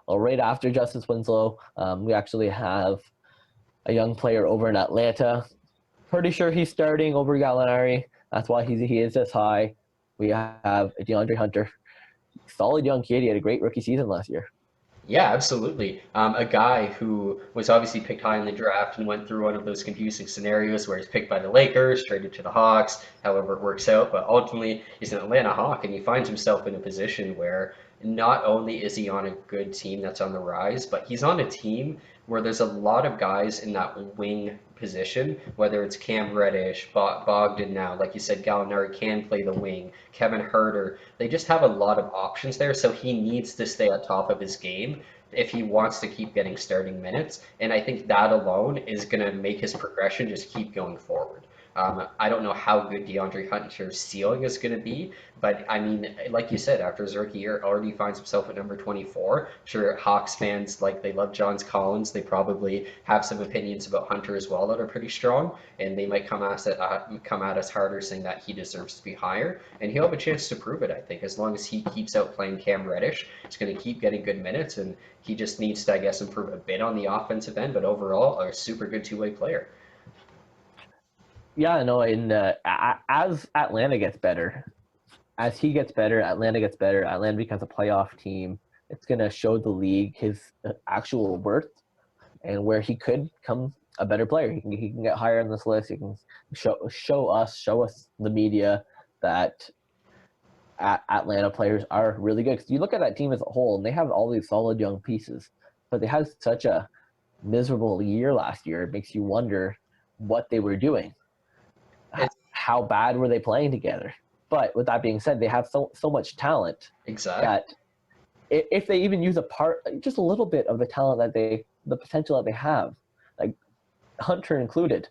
right after Justice Winslow, we actually have a young player over in Atlanta. Pretty sure he's starting over Gallinari. That's why he is this high. We have DeAndre Hunter, solid young kid. He had a great rookie season last year. Yeah, absolutely. A guy who was obviously picked high in the draft and went through one of those confusing scenarios where he's picked by the Lakers, traded to the Hawks, however it works out, but ultimately he's an Atlanta Hawk and he finds himself in a position where not only is he on a good team that's on the rise, but he's on a team where there's a lot of guys in that wing position, whether it's Cam Reddish, Bogdan now, like you said, Gallinari can play the wing, Kevin Herter. They just have a lot of options there, so he needs to stay on top of his game if he wants to keep getting starting minutes. And I think that alone is going to make his progression just keep going forward. I don't know how good DeAndre Hunter's ceiling is going to be, but I mean, like you said, after his rookie year, already finds himself at number 24. Sure, Hawks fans, like they love Johns Collins. They probably have some opinions about Hunter as well that are pretty strong, and they might come at us harder saying that he deserves to be higher. And he'll have a chance to prove it, I think, as long as he keeps outplaying Cam Reddish. He's going to keep getting good minutes, and he just needs to, I guess, improve a bit on the offensive end, but overall, a super good two-way player. Yeah, no, and as Atlanta gets better, as he gets better, Atlanta gets better, Atlanta becomes a playoff team. It's going to show the league his actual worth and where he could come a better player. He can get higher on this list. He can show us the media that Atlanta players are really good. Because you look at that team as a whole, and they have all these solid young pieces, but they had such a miserable year last year. It makes you wonder what they were doing. It's How bad were they playing together? But with that being said, they have so much talent exact. that if they even use just a little bit of the talent the potential that they have, like Hunter included,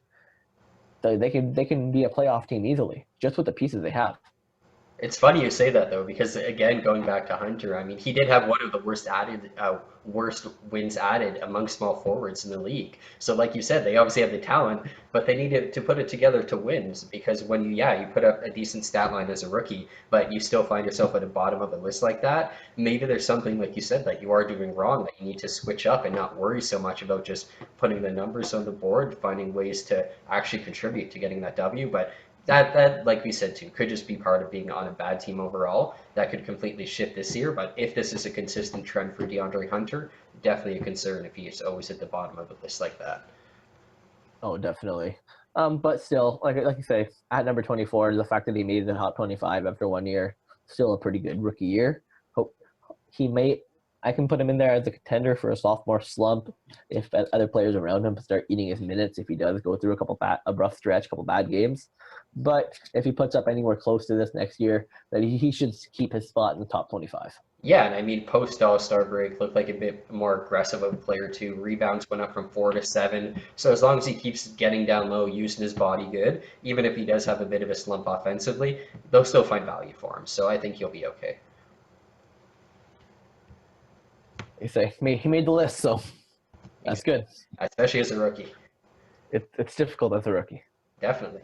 they can be a playoff team easily just with the pieces they have. It's funny you say that though, because again, going back to Hunter, I mean, he did have one of the worst wins added among small forwards in the league. So, like you said, they obviously have the talent, but they needed to put it together to win. Because when you put up a decent stat line as a rookie, but you still find yourself at the bottom of a list like that, maybe there's something like you said that you are doing wrong that you need to switch up and not worry so much about just putting the numbers on the board, finding ways to actually contribute to getting that W. But that like we said too could just be part of being on a bad team overall. That could completely shift this year. But if this is a consistent trend for DeAndre Hunter, definitely a concern if he's always at the bottom of the list like that. Oh, definitely. But still, like you say, at number 24, the fact that he made the top 25 after 1 year, still a pretty good rookie year. Hope he may. I can put him in there as a contender for a sophomore slump if other players around him start eating his minutes. If he does go through a rough stretch, a couple bad games, but if he puts up anywhere close to this next year, that he should keep his spot in the top 25. Yeah, and I mean, post All-Star break looked like a bit more aggressive of a player too. Rebounds went up from 4 to 7. So as long as he keeps getting down low, using his body good, even if he does have a bit of a slump offensively, they'll still find value for him. So I think he'll be okay. They say he made the list, so that's Exactly. good. Especially as a rookie. It's difficult as a rookie. Definitely.